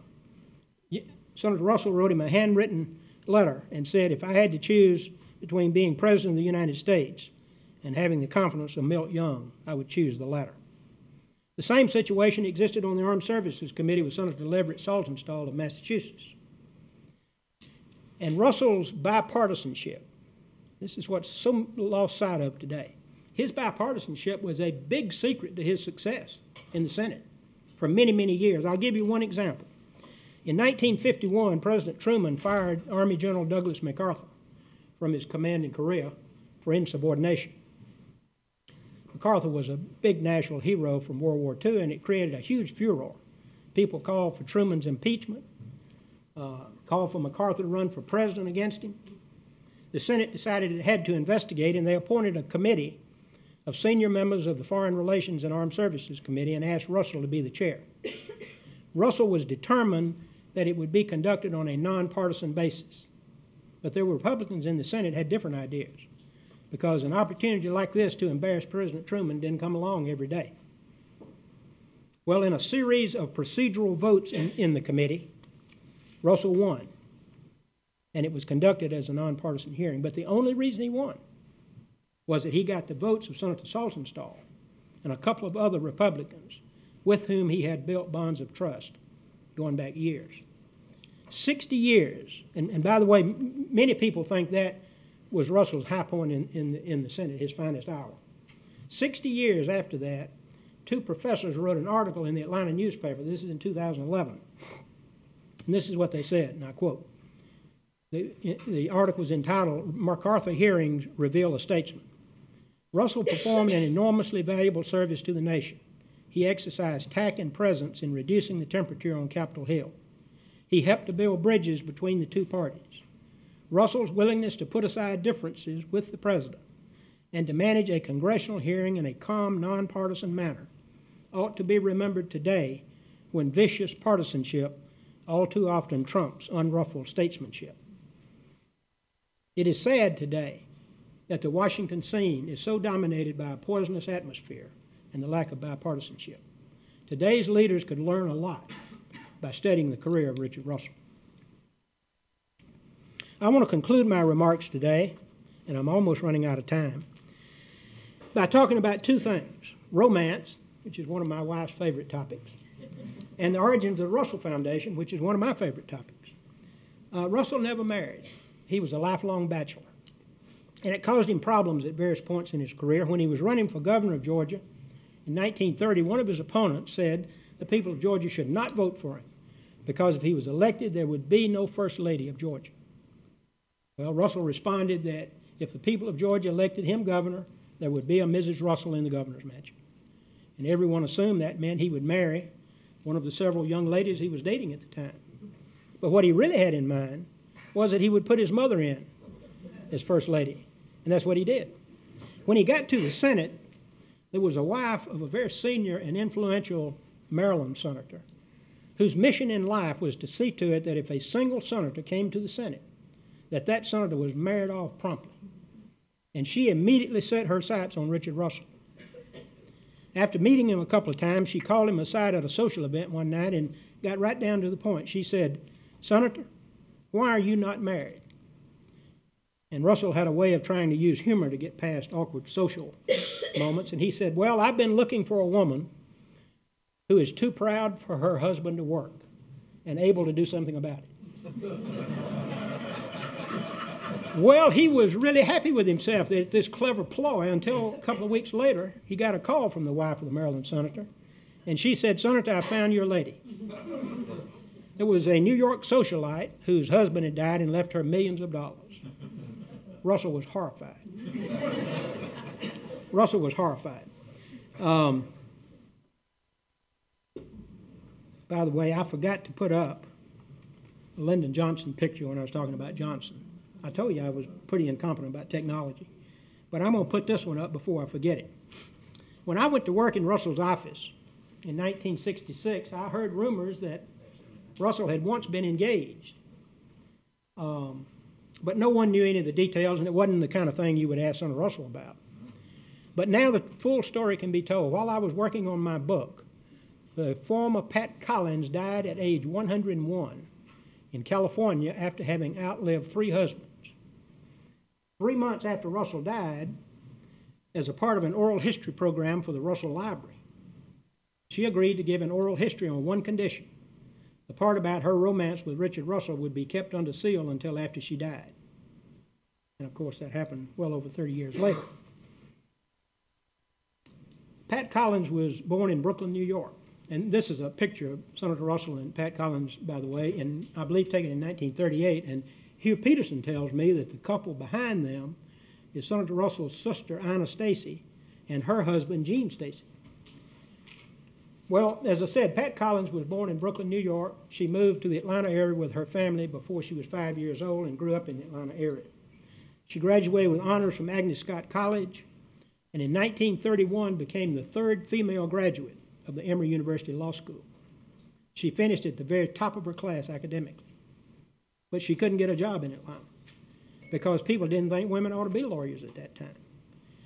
Senator Russell wrote him a handwritten letter and said, "If I had to choose between being President of the United States and having the confidence of Milt Young, I would choose the latter." The same situation existed on the Armed Services Committee with Senator Leverett Saltonstall of Massachusetts. And Russell's bipartisanship, this is what's so lost sight of today. His bipartisanship was a big secret to his success in the Senate for many, many years. I'll give you one example. In 1951, President Truman fired Army General Douglas MacArthur from his command in Korea for insubordination. MacArthur was a big national hero from World War II, and it created a huge furor. People called for Truman's impeachment, called for MacArthur to run for president against him. The Senate decided it had to investigate, and they appointed a committee of senior members of the Foreign Relations and Armed Services Committee and asked Russell to be the chair. Russell was determined that it would be conducted on a nonpartisan basis. But there were Republicans in the Senate had different ideas because an opportunity like this to embarrass President Truman didn't come along every day. Well, in a series of procedural votes in the committee, Russell won, and it was conducted as a nonpartisan hearing. But the only reason he won was that he got the votes of Senator Saltonstall and a couple of other Republicans with whom he had built bonds of trust going back years. 60 years, and by the way, many people think that was Russell's high point in the Senate, his finest hour. 60 years after that, two professors wrote an article in the Atlanta newspaper. This is in 2011. And this is what they said, and I quote. The article was entitled, "MacArthur Hearings Reveal a Statesman." Russell performed an enormously valuable service to the nation. He exercised tact and presence in reducing the temperature on Capitol Hill. He helped to build bridges between the two parties. Russell's willingness to put aside differences with the president and to manage a congressional hearing in a calm, nonpartisan manner ought to be remembered today when vicious partisanship all too often trumps unruffled statesmanship. It is sad today that the Washington scene is so dominated by a poisonous atmosphere and the lack of bipartisanship. Today's leaders could learn a lot by studying the career of Richard Russell. I want to conclude my remarks today, and I'm almost running out of time, by talking about two things: romance, which is one of my wife's favorite topics, and the origins of the Russell Foundation, which is one of my favorite topics. Russell never married. He was a lifelong bachelor. And it caused him problems at various points in his career. When he was running for governor of Georgia in 1930, one of his opponents said the people of Georgia should not vote for him because if he was elected, there would be no First Lady of Georgia. Well, Russell responded that if the people of Georgia elected him governor, there would be a Mrs. Russell in the governor's mansion. And everyone assumed that meant he would marry one of the several young ladies he was dating at the time. But what he really had in mind was that he would put his mother in as First Lady, and that's what he did. When he got to the Senate, there was a wife of a very senior and influential Maryland senator whose mission in life was to see to it that if a single senator came to the Senate, that senator was married off promptly. And she immediately set her sights on Richard Russell. After meeting him a couple of times, she called him aside at a social event one night and got right down to the point. She said, "Senator, why are you not married?" And Russell had a way of trying to use humor to get past awkward social moments. And he said, "Well, I've been looking for a woman who is too proud for her husband to work and able to do something about it." Well, he was really happy with himself at this clever ploy until a couple of weeks later, he got a call from the wife of the Maryland senator. And she said, "Senator, I found your lady." It was a New York socialite whose husband had died and left her millions of dollars. Russell was horrified. Russell was horrified. By the way, I forgot to put up a Lyndon Johnson picture when I was talking about Johnson. I told you I was pretty incompetent about technology. But I'm going to put this one up before I forget it. When I went to work in Russell's office in 1966, I heard rumors that Russell had once been engaged. But no one knew any of the details, and it wasn't the kind of thing you would ask Senator Russell about. But now the full story can be told. While I was working on my book, the former Pat Collins died at age 101 in California after having outlived 3 husbands. 3 months after Russell died, as a part of an oral history program for the Russell Library, she agreed to give an oral history on one condition: the part about her romance with Richard Russell would be kept under seal until after she died. And of course, that happened well over 30 years later. Pat Collins was born in Brooklyn, New York. And this is a picture of Senator Russell and Pat Collins, by the way, and I believe taken in 1938. And Hugh Peterson tells me that the couple behind them is Senator Russell's sister, Ina Stacy, and her husband, Gene Stacy. Well, as I said, Pat Collins was born in Brooklyn, New York. She moved to the Atlanta area with her family before she was 5 years old and grew up in the Atlanta area. She graduated with honors from Agnes Scott College, and in 1931 became the 3rd female graduate of the Emory University Law School. She finished at the very top of her class academically, but she couldn't get a job in Atlanta because people didn't think women ought to be lawyers at that time.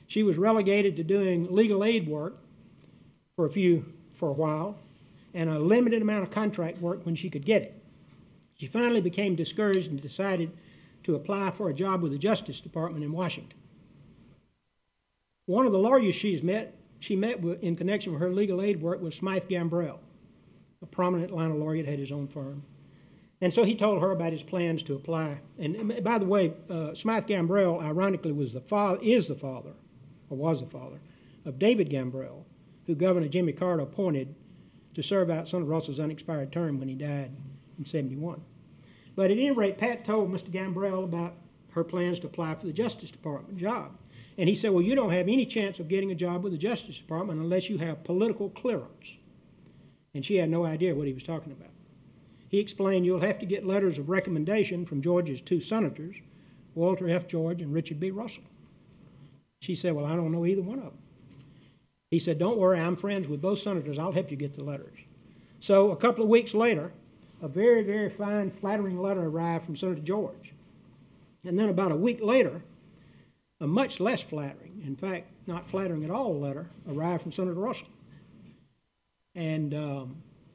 She was relegated to doing legal aid work for a while, and a limited amount of contract work when she could get it. She finally became discouraged and decided to apply for a job with the Justice Department in Washington. One of the lawyers she met in connection with her legal aid work was Smythe Gambrell, a prominent Atlanta lawyer that had his own firm. And so he told her about his plans to apply. And by the way, Smythe Gambrell, ironically, was the father of David Gambrell, who Governor Jimmy Carter appointed to serve out Senator Russell's unexpired term when he died in 71. But at any rate, Pat told Mr. Gambrell about her plans to apply for the Justice Department job. And he said, well, you don't have any chance of getting a job with the Justice Department unless you have political clearance. And she had no idea what he was talking about. He explained, you'll have to get letters of recommendation from Georgia's 2 senators, Walter F. George and Richard B. Russell. She said, well, I don't know either one of them. He said, don't worry, I'm friends with both senators. I'll help you get the letters. So a couple of weeks later, a very, very fine, flattering letter arrived from Senator George. And then about a week later, a much less flattering, in fact, not flattering at all letter, arrived from Senator Russell. And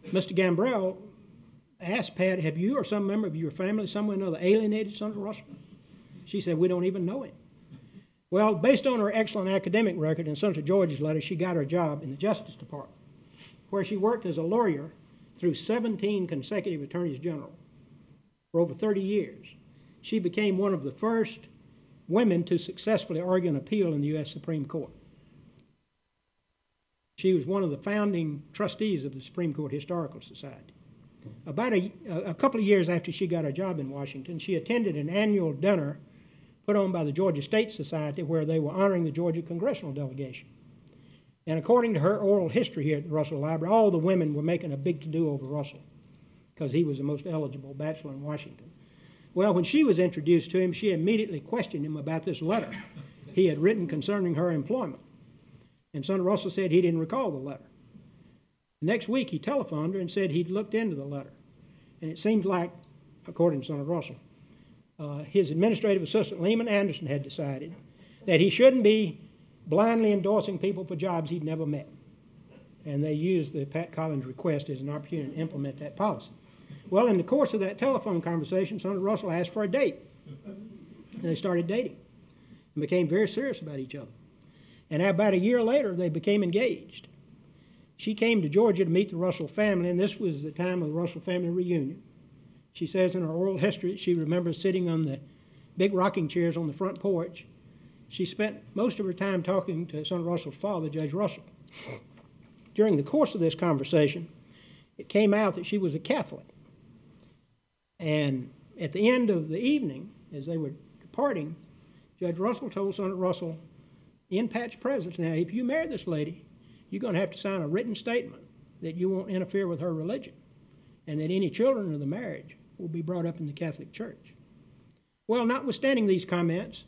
Mr. Gambrell asked Pat, have you or some member of your family, someone or another, alienated Senator Russell? She said, we don't even know him. Well, based on her excellent academic record in Senator George's letter, she got her job in the Justice Department, where she worked as a lawyer through 17 consecutive attorneys general for over 30 years. She became one of the first women to successfully argue an appeal in the U.S. Supreme Court. She was one of the founding trustees of the Supreme Court Historical Society. About a couple of years after she got her job in Washington, she attended an annual dinner put on by the Georgia State Society where they were honoring the Georgia congressional delegation. And according to her oral history here at the Russell Library, all the women were making a big to-do over Russell because he was the most eligible bachelor in Washington. Well, when she was introduced to him, she immediately questioned him about this letter he had written concerning her employment. And Senator Russell said he didn't recall the letter. The next week, he telephoned her and said he'd looked into the letter. And it seems like, according to Senator Russell, his administrative assistant, Lehman Anderson, had decided that he shouldn't be blindly endorsing people for jobs he'd never met. And they used the Pat Collins request as an opportunity to implement that policy. Well, in the course of that telephone conversation, Senator Russell asked for a date. And they started dating and became very serious about each other. And about a year later, they became engaged. She came to Georgia to meet the Russell family, and this was the time of the Russell family reunion. She says in her oral history she remembers sitting on the big rocking chairs on the front porch. She spent most of her time talking to Senator Russell's father, Judge Russell. During the course of this conversation, it came out that she was a Catholic. And at the end of the evening, as they were departing, Judge Russell told Senator Russell, in Pat's presence, now, if you marry this lady, you're going to have to sign a written statement that you won't interfere with her religion and that any children of the marriage will be brought up in the Catholic Church. Well, notwithstanding these comments,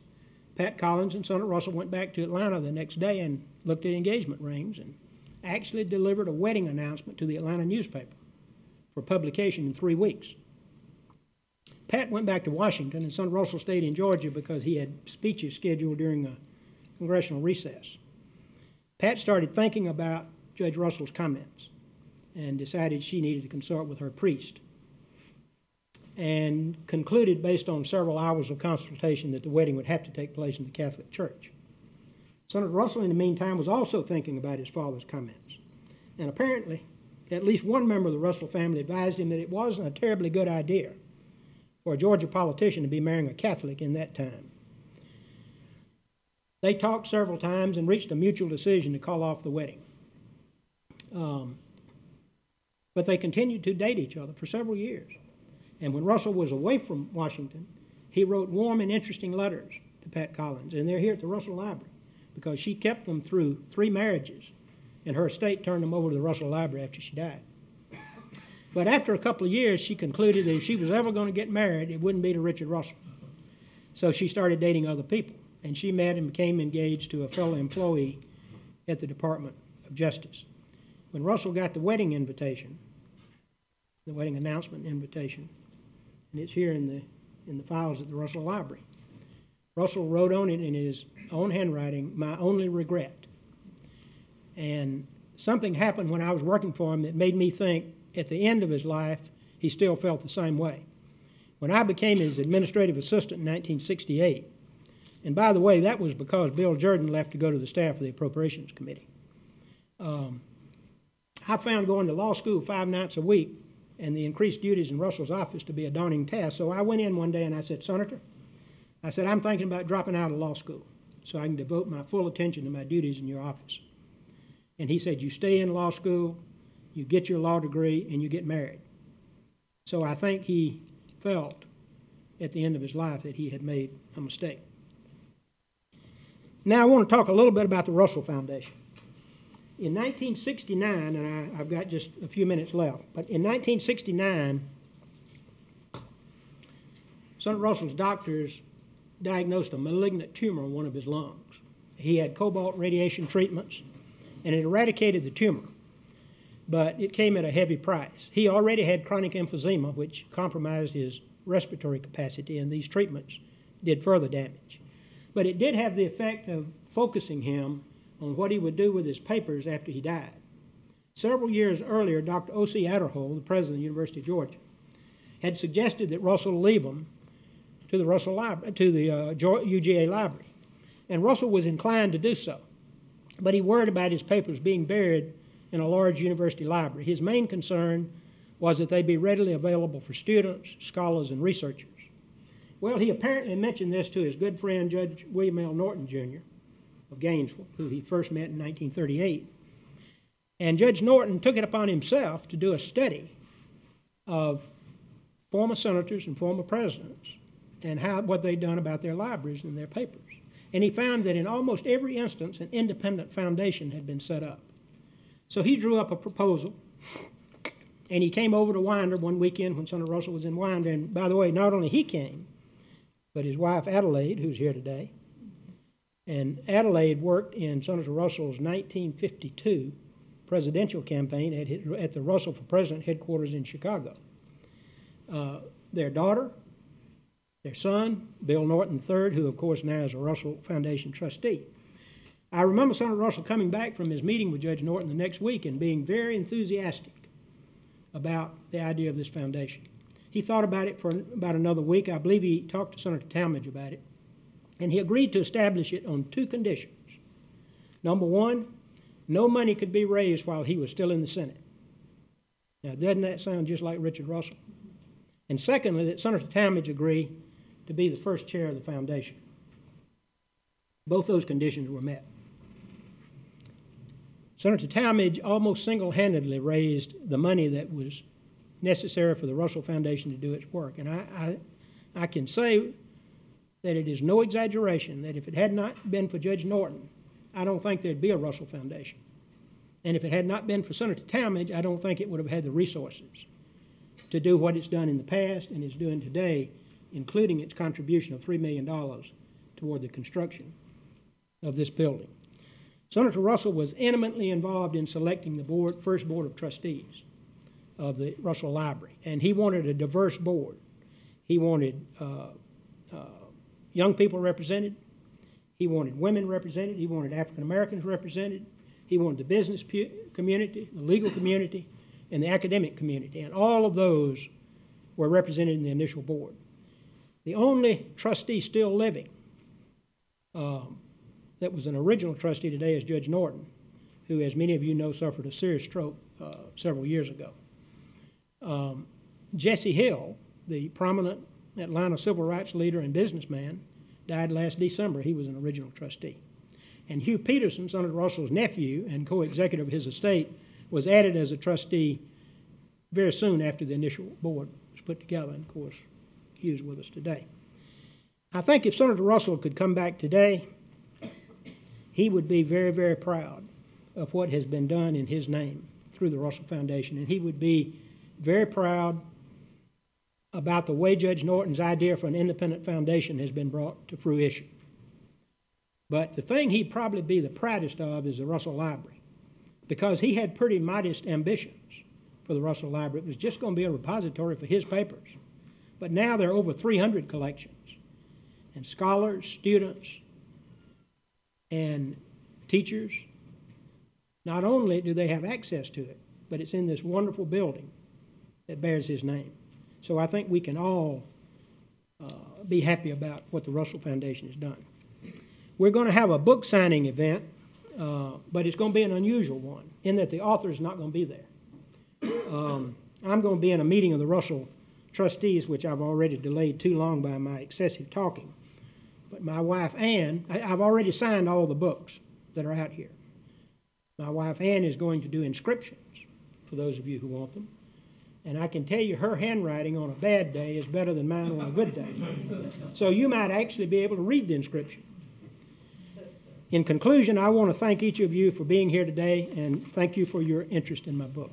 Pat Collins and Senator Russell went back to Atlanta the next day and looked at engagement rings and actually delivered a wedding announcement to the Atlanta newspaper for publication in 3 weeks. Pat went back to Washington, and Senator Russell stayed in Georgia because he had speeches scheduled during a congressional recess. Pat started thinking about Judge Russell's comments and decided she needed to consult with her priest, and concluded, based on several hours of consultation, that the wedding would have to take place in the Catholic Church. Senator Russell, in the meantime, was also thinking about his father's comments. And apparently, at least one member of the Russell family advised him that it wasn't a terribly good idea for a Georgia politician to be marrying a Catholic in that time. They talked several times and reached a mutual decision to call off the wedding. But they continued to date each other for several years. And when Russell was away from Washington, he wrote warm and interesting letters to Pat Collins, and they're here at the Russell Library because she kept them through 3 marriages, and her estate turned them over to the Russell Library after she died. But after a couple of years, she concluded that if she was ever going to get married, it wouldn't be to Richard Russell. So she started dating other people, and she met and became engaged to a fellow employee at the Department of Justice. When Russell got the wedding invitation, the wedding announcement invitation, and it's here in the files at the Russell Library, Russell wrote on it in his own handwriting, "My only regret." And something happened when I was working for him that made me think at the end of his life he still felt the same way. When I became his administrative assistant in 1968, and by the way, that was because Bill Jordan left to go to the staff of the Appropriations Committee, I found going to law school 5 nights a week and the increased duties in Russell's office to be a daunting task. So I went in one day and I said, "Senator," I said, "I'm thinking about dropping out of law school so I can devote my full attention to my duties in your office." And he said, you stay in law school, you get your law degree, and you get married. So I think he felt at the end of his life that he had made a mistake. Now I want to talk a little bit about the Russell Foundation. In 1969, and I've got just a few minutes left, but in 1969, Senator Russell's doctors diagnosed a malignant tumor in one of his lungs. He had cobalt radiation treatments, and it eradicated the tumor, but it came at a heavy price. He already had chronic emphysema, which compromised his respiratory capacity, and these treatments did further damage. But it did have the effect of focusing him on what he would do with his papers after he died. Several years earlier, Dr. O.C. Adderhole, the president of the University of Georgia, had suggested that Russell leave them to the UGA library. And Russell was inclined to do so, but he worried about his papers being buried in a large university library. His main concern was that they be readily available for students, scholars, and researchers. Well, he apparently mentioned this to his good friend, Judge William L. Norton, Jr. of Gainesville, who he first met in 1938. And Judge Norton took it upon himself to do a study of former senators and former presidents and what they'd done about their libraries and their papers. And he found that in almost every instance, an independent foundation had been set up. So he drew up a proposal, and he came over to Winder one weekend when Senator Russell was in Winder. And by the way, not only he came, but his wife Adelaide, who's here today. And Adelaide worked in Senator Russell's 1952 presidential campaign at the Russell for President headquarters in Chicago. Their daughter, their son, Bill Norton III, who of course now is a Russell Foundation trustee. I remember Senator Russell coming back from his meeting with Judge Norton the next week and being very enthusiastic about the idea of this foundation. He thought about it for about another week. I believe he talked to Senator Talmadge about it, and he agreed to establish it on two conditions. Number one, no money could be raised while he was still in the Senate. Now, doesn't that sound just like Richard Russell? And secondly, that Senator Talmadge agree to be the first chair of the foundation. Both those conditions were met. Senator Talmadge almost single-handedly raised the money that was necessary for the Russell Foundation to do its work. And I can say that it is no exaggeration that if it had not been for Judge Norton, I don't think there'd be a Russell Foundation. And if it had not been for Senator Talmadge, I don't think it would have had the resources to do what it's done in the past and is doing today, including its contribution of $3 million toward the construction of this building. Senator Russell was intimately involved in selecting the first board of trustees of the Russell Library, and he wanted a diverse board. He wanted young people represented. He wanted women represented. He wanted African Americans represented. He wanted the business community, the legal community, and the academic community, and all of those were represented in the initial board. The only trustee still living that was an original trustee today is Judge Norton, who, as many of you know, suffered a serious stroke several years ago. Jesse Hill, the prominent Atlanta civil rights leader and businessman, died last December. He was an original trustee. And Hugh Peterson, Senator Russell's nephew and co-executive of his estate, was added as a trustee very soon after the initial board was put together. And of course, Hugh's with us today. I think if Senator Russell could come back today, he would be very, very proud of what has been done in his name through the Russell Foundation. And he would be very proud about the way Judge Norton's idea for an independent foundation has been brought to fruition. But the thing he'd probably be the proudest of is the Russell Library, because he had pretty modest ambitions for the Russell Library. It was just going to be a repository for his papers. But now there are over 300 collections, and scholars, students, and teachers, not only do they have access to it, but it's in this wonderful building that bears his name. So I think we can all be happy about what the Russell Foundation has done. We're going to have a book signing event, but it's going to be an unusual one in that the author is not going to be there. I'm going to be in a meeting of the Russell trustees, which I've already delayed too long by my excessive talking. But my wife, Ann, I've already signed all the books that are out here. My wife Ann is going to do inscriptions for those of you who want them. And I can tell you her handwriting on a bad day is better than mine on a good day. So you might actually be able to read the inscription. In conclusion, I want to thank each of you for being here today and thank you for your interest in my book.